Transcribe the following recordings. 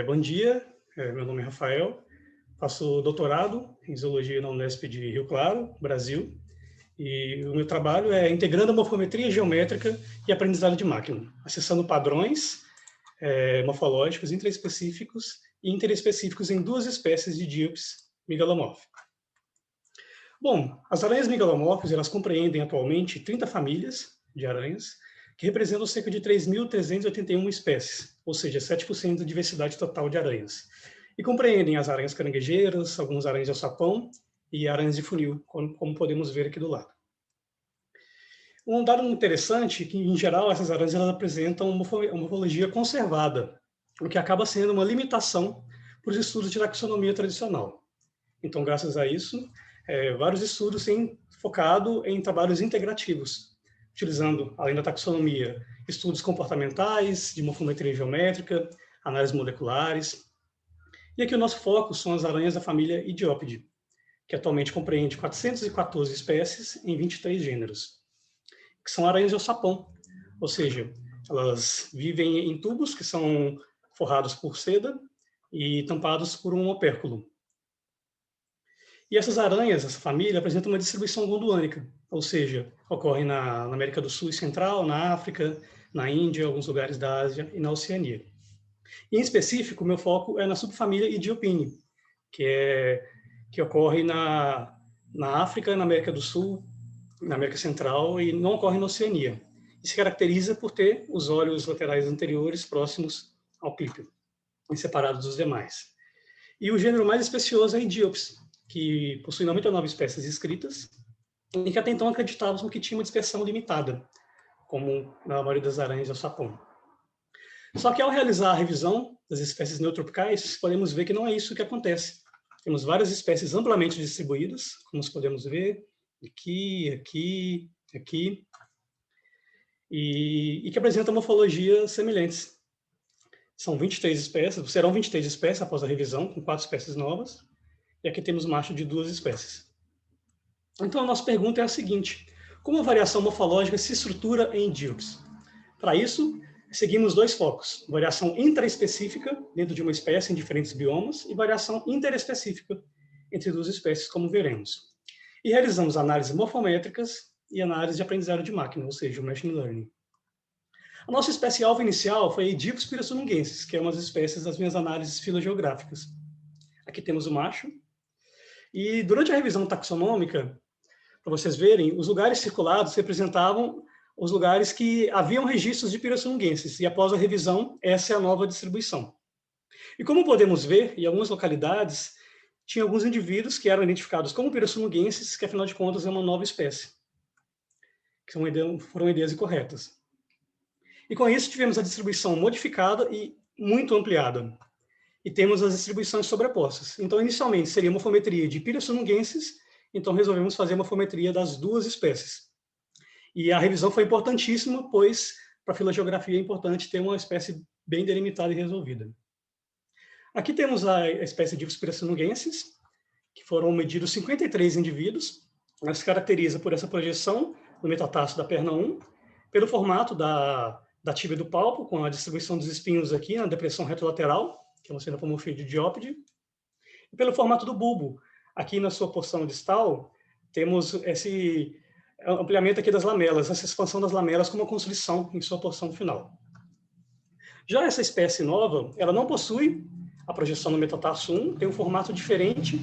Bom dia, meu nome é Rafael, faço doutorado em Zoologia na Unesp de Rio Claro, Brasil, e o meu trabalho é integrando a morfometria geométrica e aprendizado de máquina, acessando padrões morfológicos intraespecíficos e interespecíficos em duas espécies de díopes megalomorph. Bom, as aranhas megalomorfas, elas compreendem atualmente 30 famílias de aranhas, que representam cerca de 3.381 espécies, ou seja, 7% da diversidade total de aranhas. E compreendem as aranhas caranguejeiras, algumas aranhas de alçapão e aranhas de funil, como podemos ver aqui do lado. Um dado interessante é que, em geral, essas aranhas elas apresentam uma morfologia conservada, o que acaba sendo uma limitação para os estudos de taxonomia tradicional. Então, graças a isso, vários estudos têm focado em trabalhos integrativos, utilizando, além da taxonomia, estudos comportamentais, de morfometria geométrica, análises moleculares. E aqui o nosso foco são as aranhas da família Idiopide, que atualmente compreende 414 espécies em 23 gêneros, que são aranhas de alçapão, ou seja, elas vivem em tubos que são forrados por seda e tampados por um opérculo. E essas aranhas, essa família, apresentam uma distribuição gondwânica, ou seja, ocorrem na América do Sul e Central, na África, na Índia, alguns lugares da Ásia e na Oceania. E, em específico, o meu foco é na subfamília Idiopine, que ocorre na África, na América do Sul, na América Central e não ocorre na Oceania. E se caracteriza por ter os olhos laterais anteriores próximos ao pípio, e separados dos demais. E o gênero mais especioso é Idiops, que possui 99 espécies escritas e que até então acreditavam que tinha uma dispersão limitada, como na maioria das aranhas ao sapão. Só que ao realizar a revisão das espécies neotropicais, podemos ver que não é isso que acontece. Temos várias espécies amplamente distribuídas, como podemos ver, aqui, e que apresentam morfologias semelhantes. São 23 espécies, serão 23 espécies após a revisão, com 4 espécies novas, e aqui temos macho de 2 espécies. Então, a nossa pergunta é a seguinte: como a variação morfológica se estrutura em díopes? Para isso, seguimos dois focos: variação intraespecífica dentro de uma espécie em diferentes biomas e variação interespecífica entre duas espécies, como veremos. E realizamos análises morfométricas e análise de aprendizado de máquina, ou seja, o machine learning. A nossa espécie-alvo inicial foi Aegyptus pirassununguensis, que é uma das espécies das minhas análises filogeográficas. Aqui temos o macho. E durante a revisão taxonômica, para vocês verem, os lugares circulados representavam os lugares que haviam registros de pirassununguensis, e após a revisão, essa é a nova distribuição. E como podemos ver, em algumas localidades, tinha alguns indivíduos que eram identificados como pirassununguensis, que afinal de contas é uma nova espécie, que foram ideias incorretas. E com isso tivemos a distribuição modificada e muito ampliada. E temos as distribuições sobrepostas. Então, inicialmente, seria uma morfometria de pirassununguensis, então resolvemos fazer uma morfometria das duas espécies. E a revisão foi importantíssima, pois para a filogeografia é importante ter uma espécie bem delimitada e resolvida. Aqui temos a espécie de pirassununguensis, que foram medidos 53 indivíduos. Ela se caracteriza por essa projeção do metatarso da perna 1, pelo formato da tíbia do palpo, com a distribuição dos espinhos aqui na depressão retrolateral, que é uma xenopomorfia de diópide, e pelo formato do bulbo. Aqui na sua porção distal, temos esse ampliamento aqui das lamelas, essa expansão das lamelas com uma constrição em sua porção final. Já essa espécie nova, ela não possui a projeção no metatarso 1, tem um formato diferente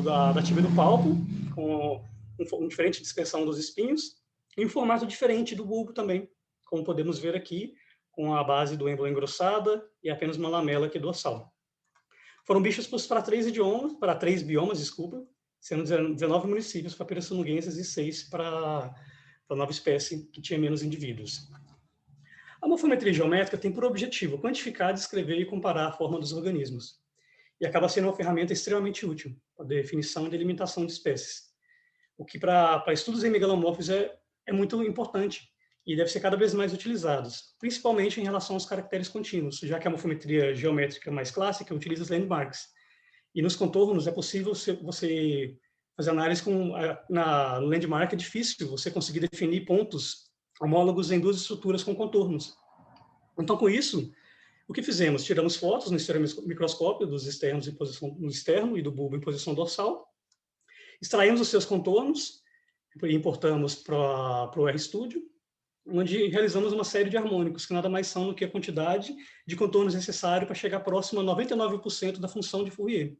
da tíbia do palpo, com uma diferente dispersão dos espinhos, e um formato diferente do bulbo também, como podemos ver aqui, com a base do êmbolo engrossada e apenas uma lamela aqui dorsal. Foram bichos para 3 biomas, sendo 19 municípios para pirassununguensis e 6 para a nova espécie que tinha menos indivíduos. A morfometria geométrica tem por objetivo quantificar, descrever e comparar a forma dos organismos, e acaba sendo uma ferramenta extremamente útil para a definição e delimitação de espécies, o que para estudos em megalomorfos é muito importante e deve ser cada vez mais utilizados, principalmente em relação aos caracteres contínuos, já que a morfometria geométrica mais clássica utiliza as landmarks. E nos contornos é possível você fazer análise na landmark, é difícil você conseguir definir pontos homólogos em duas estruturas com contornos. Então, com isso, O que fizemos? Tiramos fotos no estereomicroscópio dos externos em posição no externo e do bulbo em posição dorsal, extraímos os seus contornos e importamos para o RStudio, onde realizamos uma série de harmônicos, que nada mais são do que a quantidade de contornos necessária para chegar próximo a 99% da função de Fourier.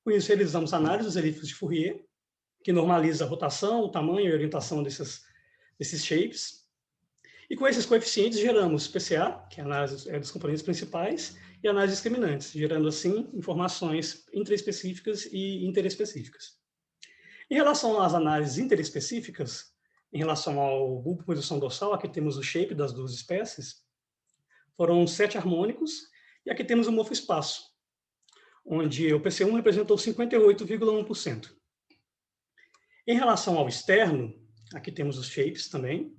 Com isso, realizamos análise dos elípticos de Fourier, que normaliza a rotação, o tamanho e a orientação desses shapes. E com esses coeficientes geramos PCA, que é a análise dos componentes principais, e análise discriminantes, gerando assim informações intraespecíficas e interespecíficas. Em relação às análises interespecíficas, em relação ao bulbo em posição dorsal, aqui temos o shape das duas espécies, foram 7 harmônicos, e aqui temos o morfoespaço, onde o PC1 representou 58,1%. Em relação ao externo, aqui temos os shapes também,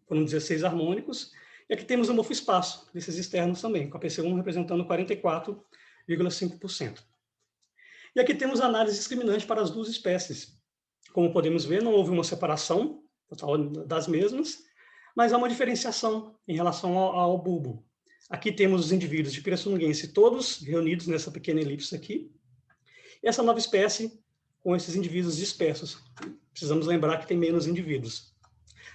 foram 16 harmônicos, e aqui temos o morfoespaço desses externos também, com a PC1 representando 44,5%. E aqui temos a análise discriminante para as duas espécies. Como podemos ver, não houve uma separação total das mesmas, mas há uma diferenciação em relação ao bulbo. Aqui temos os indivíduos de Pirassununguense todos reunidos nessa pequena elipse aqui, e essa nova espécie com esses indivíduos dispersos. Precisamos lembrar que tem menos indivíduos.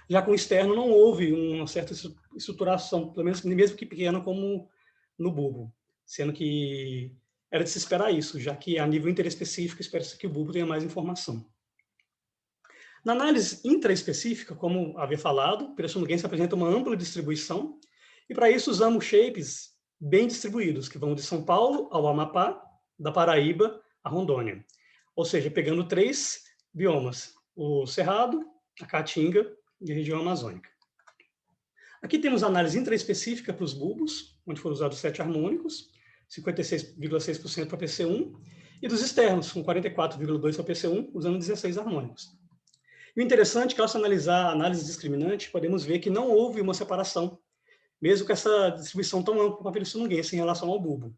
Já com o externo não houve uma certa estruturação, pelo menos mesmo que pequena, como no bulbo, sendo que era de se esperar isso, já que a nível interespecífico espera-se que o bulbo tenha mais informação. Na análise intraespecífica, como havia falado, o Pirassununguense apresenta uma ampla distribuição, e para isso usamos shapes bem distribuídos, que vão de São Paulo ao Amapá, da Paraíba a Rondônia. Ou seja, pegando 3 biomas, o Cerrado, a Caatinga e a região amazônica. Aqui temos a análise intraespecífica para os bulbos, onde foram usados 7 harmônicos, 56,6% para PC1, e dos externos, com 44,2% para PC1, usando 16 harmônicos. E o interessante é que, ao se analisar a análise discriminante, podemos ver que não houve uma separação, mesmo com essa distribuição tão ampla para a Pirassununguense em relação ao bulbo.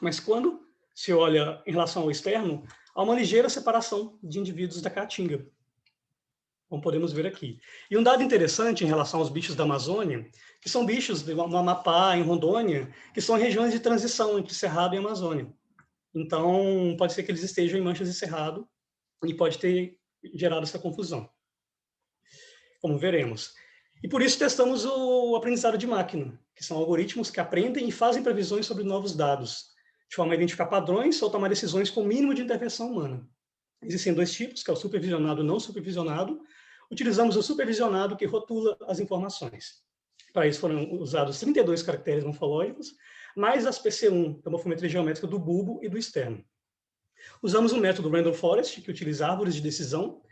Mas quando se olha em relação ao externo, há uma ligeira separação de indivíduos da Caatinga, como podemos ver aqui. E um dado interessante em relação aos bichos da Amazônia, que são bichos no Amapá, em Rondônia, que são regiões de transição entre Cerrado e Amazônia. Então, pode ser que eles estejam em manchas de Cerrado e pode ter gerado essa confusão, como veremos. E por isso testamos o aprendizado de máquina, que são algoritmos que aprendem e fazem previsões sobre novos dados, de forma a identificar padrões ou tomar decisões com o mínimo de intervenção humana. Existem 2 tipos, que é o supervisionado e o não supervisionado. Utilizamos o supervisionado, que rotula as informações. Para isso foram usados 32 caracteres morfológicos, mais as PC1, da morfometria geométrica do bulbo e do externo. Usamos o método Random Forest, que utiliza árvores de decisão,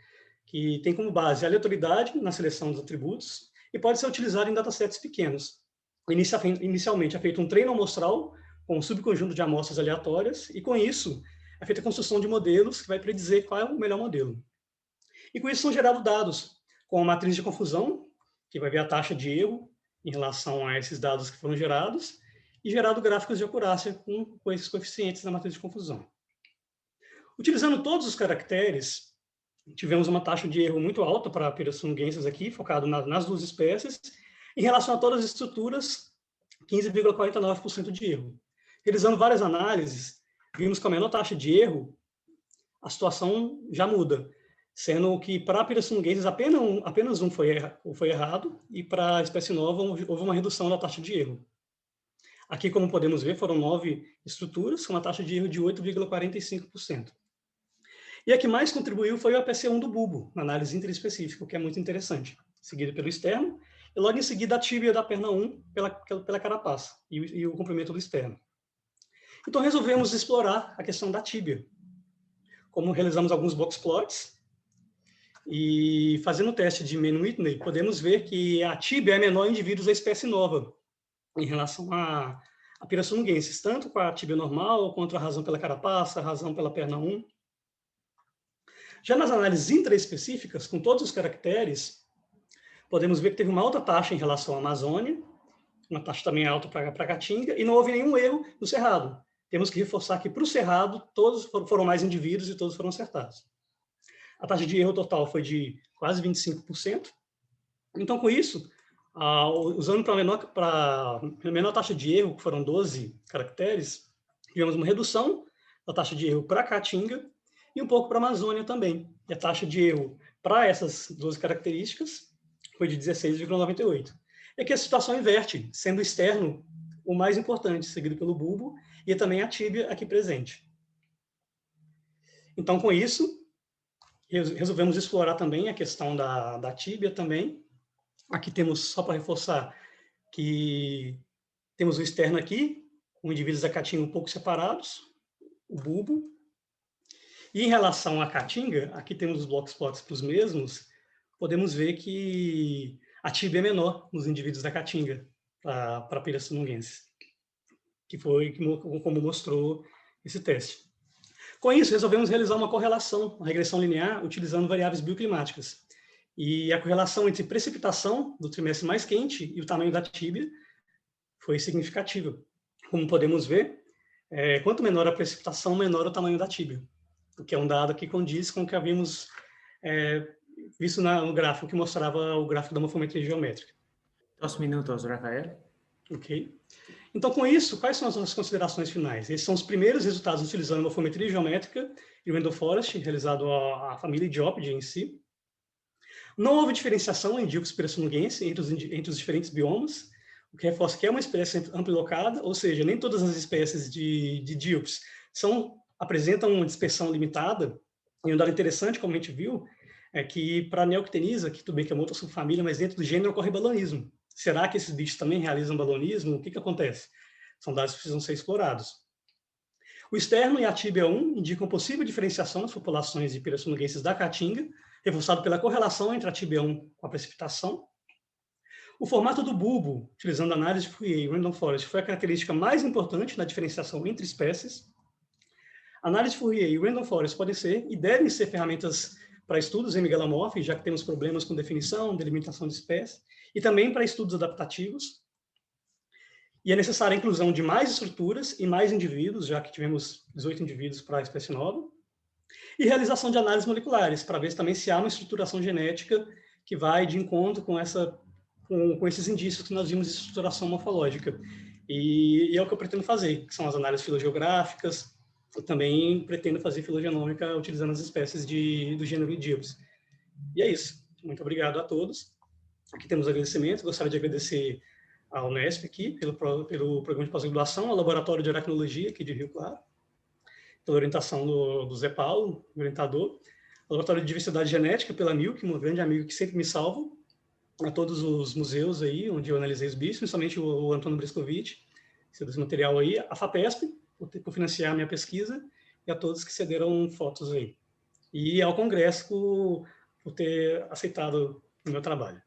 que tem como base a aleatoriedade na seleção dos atributos e pode ser utilizado em datasets pequenos. Inicialmente é feito um treino amostral com um subconjunto de amostras aleatórias e, com isso, é feita a construção de modelos que vai predizer qual é o melhor modelo. E com isso são gerados dados com a matriz de confusão, que vai ver a taxa de erro em relação a esses dados que foram gerados, e gerado gráficos de acurácia com esses coeficientes da matriz de confusão. Utilizando todos os caracteres, tivemos uma taxa de erro muito alta para Pirassununguenses aqui, focado nas 2 espécies. Em relação a todas as estruturas, 15,49% de erro. Realizando várias análises, vimos que com a menor taxa de erro, a situação já muda, sendo que para Pirassununguenses apenas um foi errado, e para a espécie nova houve uma redução da taxa de erro. Aqui, como podemos ver, foram 9 estruturas, com uma taxa de erro de 8,45%. E a que mais contribuiu foi a PC1 do bulbo, na análise interespecífica, o que é muito interessante, seguido pelo externo, e logo em seguida a tíbia da perna 1 pela carapaça, e o comprimento do externo. Então resolvemos explorar a questão da tíbia. Como realizamos alguns box plots, e fazendo o teste de Mann-Whitney, podemos ver que a tíbia é menor em indivíduos da espécie nova, em relação a Pirassununguenses, tanto com a tíbia normal, quanto a razão pela carapaça, a razão pela perna 1. Já nas análises intraespecíficas, com todos os caracteres, podemos ver que teve uma alta taxa em relação à Amazônia, uma taxa também alta para a Caatinga, e não houve nenhum erro no Cerrado. Temos que reforçar que para o Cerrado, todos foram mais indivíduos e todos foram acertados. A taxa de erro total foi de quase 25%. Então, com isso, Usando para menor taxa de erro, que foram 12 caracteres, tivemos uma redução da taxa de erro para a Caatinga e um pouco para a Amazônia também. E a taxa de erro para essas 12 características foi de 16,98. E aqui a situação inverte, sendo o externo o mais importante, seguido pelo bulbo e também a tíbia aqui presente. Então, com isso, resolvemos explorar também a questão da tíbia também. Aqui temos, só para reforçar, que temos o externo aqui, com indivíduos da caatinga um pouco separados, o bulbo. E em relação à caatinga, aqui temos os block spots para os mesmos, podemos ver que a tíbia é menor nos indivíduos da caatinga, para a pirassununguense, que foi como mostrou esse teste. Com isso, resolvemos realizar uma correlação, uma regressão linear, utilizando variáveis bioclimáticas. E a correlação entre precipitação do trimestre mais quente e o tamanho da tíbia foi significativa. Como podemos ver, quanto menor a precipitação, menor o tamanho da tíbia, o que é um dado que condiz com o que havíamos visto no gráfico que mostrava o gráfico da morfometria geométrica. 2 minutos, Rafael. Ok. Então, com isso, quais são as nossas considerações finais? Esses são os primeiros resultados utilizando a morfometria geométrica e o Randall Forest, realizado à família Idiopide em si. Não houve diferenciação em Dioxys pirassununguense entre os diferentes biomas, o que reforça que é uma espécie amplilocada, ou seja, nem todas as espécies de Dioxys apresentam uma dispersão limitada. E um dado interessante, como a gente viu, é que para a Neoctenisa, que tudo bem que é uma outra subfamília, mas dentro do gênero ocorre balonismo. Será que esses bichos também realizam balonismo? O que acontece? São dados que precisam ser explorados. O externo e a tíbia 1 indicam possível diferenciação nas populações de pirassununguenses da Caatinga, reforçado pela correlação entre a tíbia 1 com a precipitação. O formato do bulbo, utilizando a análise de Fourier e Randall Forest, foi a característica mais importante na diferenciação entre espécies. A análise de Fourier e Randall Forest podem ser e devem ser ferramentas para estudos em megalomorfes, já que temos problemas com definição, delimitação de espécies, e também para estudos adaptativos. E é necessária a inclusão de mais estruturas e mais indivíduos, já que tivemos 18 indivíduos para a espécie nova, e realização de análises moleculares, para ver também se há uma estruturação genética que vai de encontro com esses indícios que nós vimos de estruturação morfológica. E é o que eu pretendo fazer, que são as análises filogeográficas. Eu também pretendo fazer filogenômica utilizando as espécies do gênero Idiopsis. E é isso. Muito obrigado a todos. Aqui temos agradecimentos. Gostaria de agradecer ao Unesp aqui, pelo programa de pós-graduação, ao Laboratório de Aracnologia aqui de Rio Claro, pela orientação do Zé Paulo, orientador, ao Laboratório de Diversidade Genética, pela Milk, um grande amigo que sempre me salva, a todos os museus aí, onde eu analisei os bichos, principalmente o Antônio Briscovitch, que cedeu esse material aí, a FAPESP, por financiar a minha pesquisa, e a todos que cederam fotos aí. E ao Congresso por ter aceitado o meu trabalho.